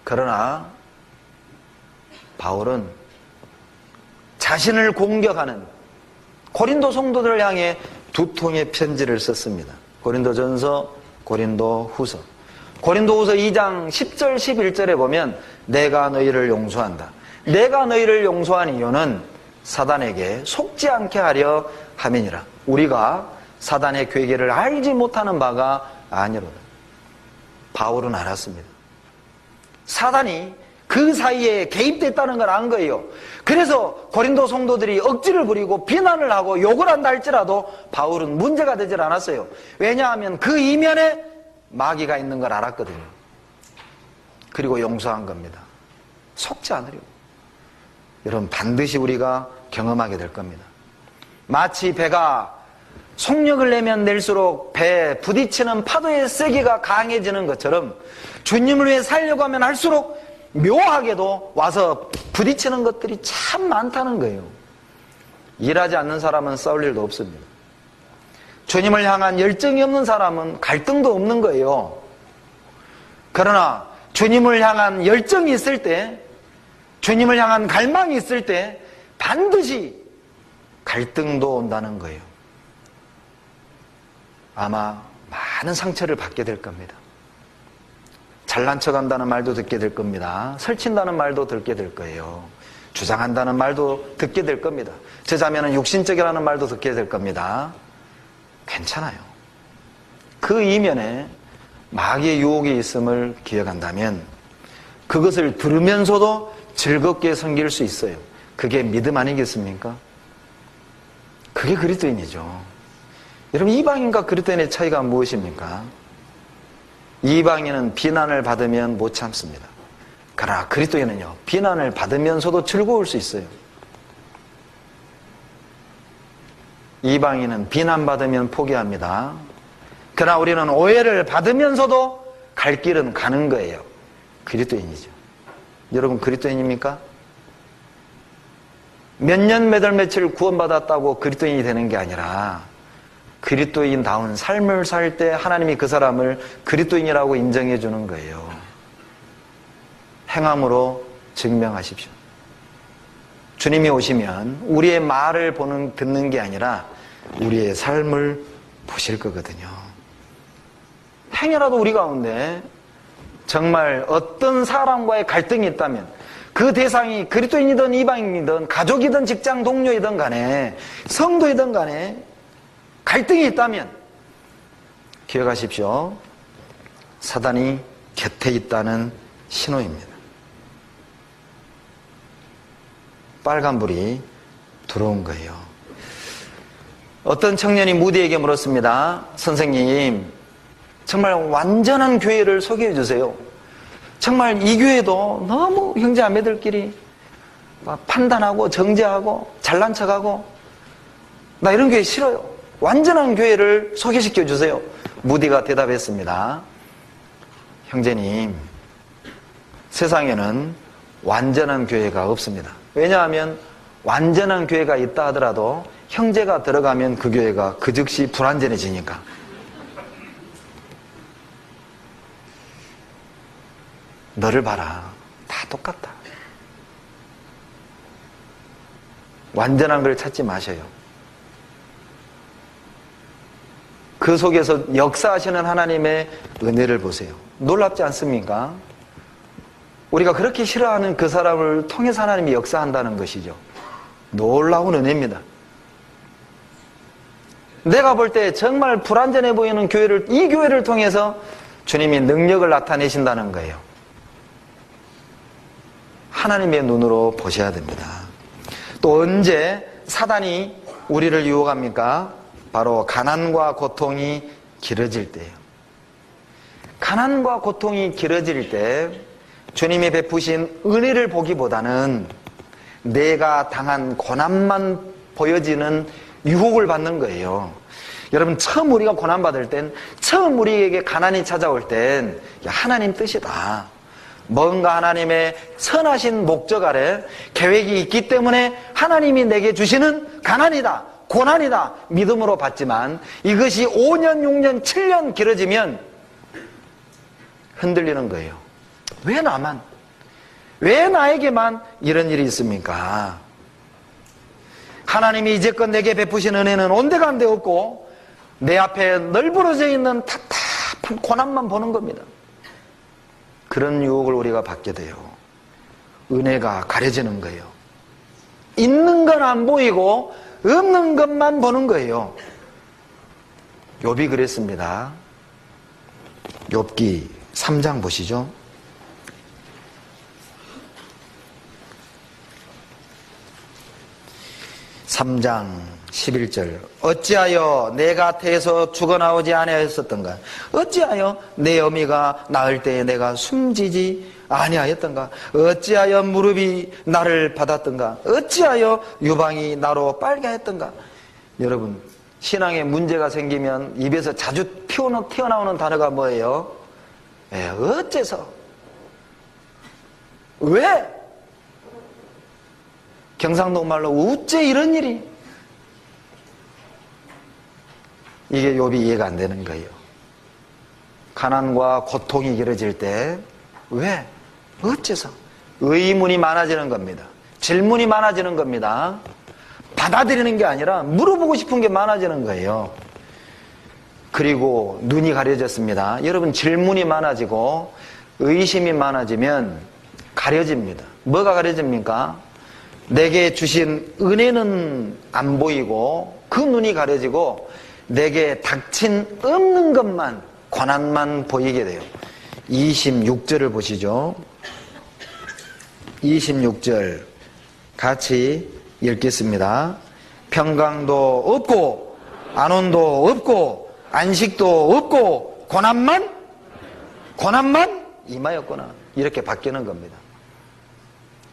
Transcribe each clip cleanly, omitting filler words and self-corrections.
그러나 바울은 자신을 공격하는 고린도 성도들을 향해 두 통의 편지를 썼습니다. 고린도전서, 고린도후서. 고린도후서 2장 10절 11절에 보면 내가 너희를 용서한다. 내가 너희를 용서한 이유는 사단에게 속지 않게 하려 함이니라. 우리가 사단의 괴계를 알지 못하는 바가 아니로다. 바울은 알았습니다. 사단이 그 사이에 개입됐다는 걸 안 거예요. 그래서 고린도 성도들이 억지를 부리고 비난을 하고 욕을 한다 할지라도 바울은 문제가 되질 않았어요. 왜냐하면 그 이면에 마귀가 있는 걸 알았거든요. 그리고 용서한 겁니다. 속지 않으려고. 여러분, 반드시 우리가 경험하게 될 겁니다. 마치 배가 속력을 내면 낼수록 배에 부딪히는 파도의 세기가 강해지는 것처럼 주님을 위해 살려고 하면 할수록 묘하게도 와서 부딪히는 것들이 참 많다는 거예요. 일하지 않는 사람은 싸울 일도 없습니다. 주님을 향한 열정이 없는 사람은 갈등도 없는 거예요. 그러나 주님을 향한 열정이 있을 때, 주님을 향한 갈망이 있을 때 반드시 갈등도 온다는 거예요. 아마 많은 상처를 받게 될 겁니다. 잘난 척한다는 말도 듣게 될 겁니다. 설친다는 말도 듣게 될 거예요. 주장한다는 말도 듣게 될 겁니다. 제 자매는 육신적이라는 말도 듣게 될 겁니다. 괜찮아요. 그 이면에 마귀의 유혹이 있음을 기억한다면 그것을 들으면서도 즐겁게 섬길 수 있어요. 그게 믿음 아니겠습니까? 그게 그리스도인이죠. 여러분, 이방인과 그리스도인의 차이가 무엇입니까? 이방인은 비난을 받으면 못 참습니다. 그러나 그리스도인은요, 비난을 받으면서도 즐거울 수 있어요. 이방인은 비난받으면 포기합니다. 그러나 우리는 오해를 받으면서도 갈 길은 가는 거예요. 그리스도인이죠. 여러분, 그리스도인입니까? 몇 년 몇 월 며칠 구원받았다고 그리스도인이 되는 게 아니라 그리스도인다운 삶을 살 때 하나님이 그 사람을 그리스도인이라고 인정해 주는 거예요. 행함으로 증명하십시오. 주님이 오시면 우리의 말을 듣는 게 아니라 우리의 삶을 보실 거거든요. 행여라도 우리 가운데 정말 어떤 사람과의 갈등이 있다면 그 대상이 그리스도인이든 이방인이든 가족이든 직장 동료이든 간에 성도이든 간에 갈등이 있다면 기억하십시오. 사단이 곁에 있다는 신호입니다. 빨간불이 들어온 거예요. 어떤 청년이 무디에게 물었습니다. 선생님, 정말 완전한 교회를 소개해 주세요. 정말 이 교회도 너무 형제자매들끼리 판단하고 정죄하고 잘난 척하고 나 이런 교회 싫어요. 완전한 교회를 소개시켜 주세요. 무디가 대답했습니다. 형제님, 세상에는 완전한 교회가 없습니다. 왜냐하면 완전한 교회가 있다 하더라도 형제가 들어가면 그 교회가 그 즉시 불완전해지니까. 너를 봐라. 다 똑같다. 완전한 걸 찾지 마셔요. 그 속에서 역사하시는 하나님의 은혜를 보세요. 놀랍지 않습니까? 우리가 그렇게 싫어하는 그 사람을 통해서 하나님이 역사한다는 것이죠. 놀라운 은혜입니다. 내가 볼 때 정말 불완전해 보이는 교회를, 이 교회를 통해서 주님이 능력을 나타내신다는 거예요. 하나님의 눈으로 보셔야 됩니다. 또 언제 사단이 우리를 유혹합니까? 바로 가난과 고통이 길어질 때예요. 가난과 고통이 길어질 때 주님이 베푸신 은혜를 보기보다는 내가 당한 고난만 보여지는 유혹을 받는 거예요. 여러분, 처음 우리가 고난받을 땐, 처음 우리에게 가난이 찾아올 땐 하나님 뜻이다. 뭔가 하나님의 선하신 목적 아래 계획이 있기 때문에 하나님이 내게 주시는 가난이다, 고난이다 믿음으로 받지만 이것이 5년, 6년, 7년 길어지면 흔들리는 거예요. 왜 나만? 왜 나에게만 이런 일이 있습니까? 하나님이 이제껏 내게 베푸신 은혜는 온데간데 없고 내 앞에 널브러져 있는 답답한 고난만 보는 겁니다. 그런 유혹을 우리가 받게 돼요. 은혜가 가려지는 거예요. 있는 건 안 보이고 없는 것만 보는 거예요. 욥이 그랬습니다. 욥기 3장 보시죠. 3장 11절. 어찌하여 내 곁에서 죽어나오지 아니하였었던가? 어찌하여 내 어미가 낳을 때에 내가 숨지지 아니하였던가? 어찌하여 무릎이 나를 받았던가? 어찌하여 유방이 나로 빨개했던가? 여러분, 신앙에 문제가 생기면 입에서 자주 튀어나오는 단어가 뭐예요? 어째서? 왜? 경상도 말로 어째 이런 일이? 이게 욥이 이해가 안 되는 거예요. 가난과 고통이 길어질 때 왜? 어째서? 의문이 많아지는 겁니다. 질문이 많아지는 겁니다. 받아들이는 게 아니라 물어보고 싶은 게 많아지는 거예요. 그리고 눈이 가려졌습니다. 여러분, 질문이 많아지고 의심이 많아지면 가려집니다. 뭐가 가려집니까? 내게 주신 은혜는 안 보이고 그 눈이 가려지고 내게 닥친 없는 것만, 고난만 보이게 돼요. 26절을 보시죠. 26절 같이 읽겠습니다. 평강도 없고 안온도 없고 안식도 없고 고난만 임하였구나. 이렇게 바뀌는 겁니다.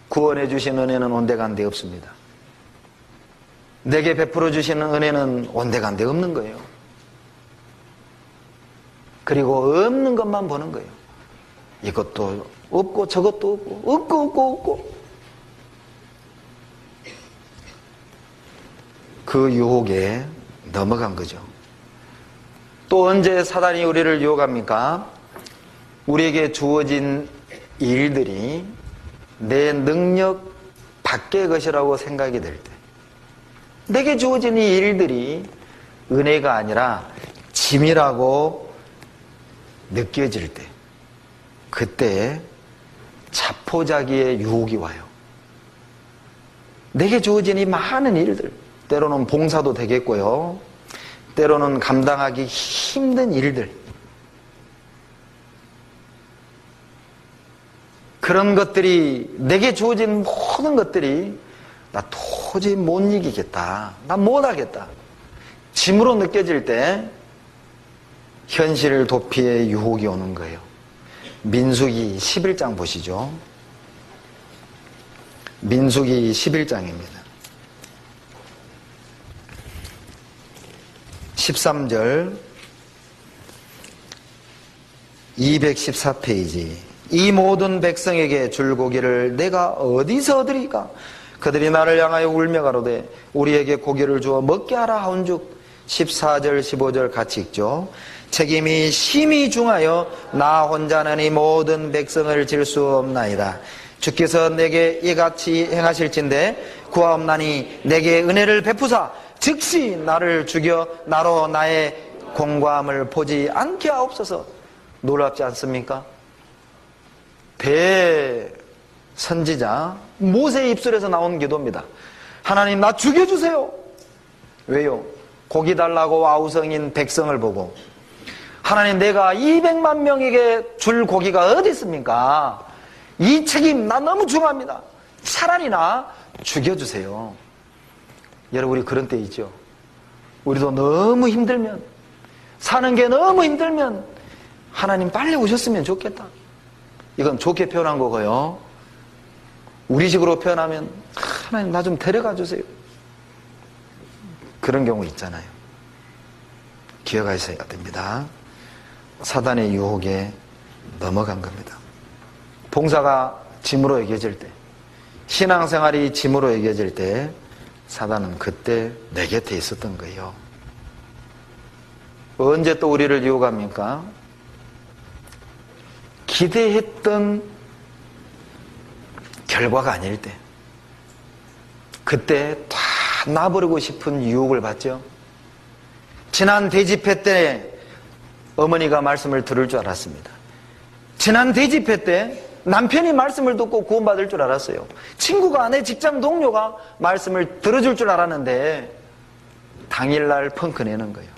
구원해 주신 은혜는 온데간데 없습니다. 내게 베풀어 주시는 은혜는 온데간데 없는 거예요. 그리고 없는 것만 보는 거예요. 이것도 없고 저것도 없고 그 유혹에 넘어간 거죠. 또 언제 사단이 우리를 유혹합니까? 우리에게 주어진 일들이 내 능력 밖의 것이라고 생각이 될 때, 내게 주어진 이 일들이 은혜가 아니라 짐이라고 느껴질 때, 그때 자포자기의 유혹이 와요. 내게 주어진 이 많은 일들, 때로는 봉사도 되겠고요, 때로는 감당하기 힘든 일들, 그런 것들이, 내게 주어진 모든 것들이 나 도저히 못 이기겠다, 나 못하겠다, 짐으로 느껴질 때 현실을 도피해 유혹이 오는 거예요. 민수기 11장 보시죠. 민수기 11장입니다. 13절 214페이지. 이 모든 백성에게 줄 고기를 내가 어디서 얻으리까? 그들이 나를 향하여 울며 가로되 우리에게 고기를 주어 먹게 하라 하온즉. 14절 15절 같이 읽죠. 책임이 심히 중하여 나 혼자는 이 모든 백성을 질 수 없나이다. 주께서 내게 이같이 행하실진대 구하옵나니 내게 은혜를 베푸사 즉시 나를 죽여 나로 나의 공고함을 보지 않게 하옵소서. 놀랍지 않습니까? 대선지자 모세의 입술에서 나온 기도입니다. 하나님, 나 죽여주세요. 왜요? 고기 달라고 아우성인 백성을 보고, 하나님, 내가 200만 명에게 줄 고기가 어디 있습니까? 이 책임 나 너무 중합니다. 차라리 나 죽여주세요. 여러분, 우리 그런 때 있죠. 우리도 너무 힘들면, 사는 게 너무 힘들면 하나님 빨리 오셨으면 좋겠다. 이건 좋게 표현한 거고요. 우리식으로 표현하면 하나님 나 좀 데려가 주세요. 그런 경우 있잖아요. 기억하셔야 됩니다. 사단의 유혹에 넘어간 겁니다. 봉사가 짐으로 여겨질 때, 신앙생활이 짐으로 여겨질 때 사단은 그때 내 곁에 있었던 거예요. 언제 또 우리를 유혹합니까? 기대했던 결과가 아닐 때, 그때 다 놔버리고 싶은 유혹을 받죠. 지난 대집회 때 어머니가 말씀을 들을 줄 알았습니다. 지난 대집회 때 남편이 말씀을 듣고 구원받을 줄 알았어요. 친구가, 아내, 직장 동료가 말씀을 들어줄 줄 알았는데 당일날 펑크내는 거예요.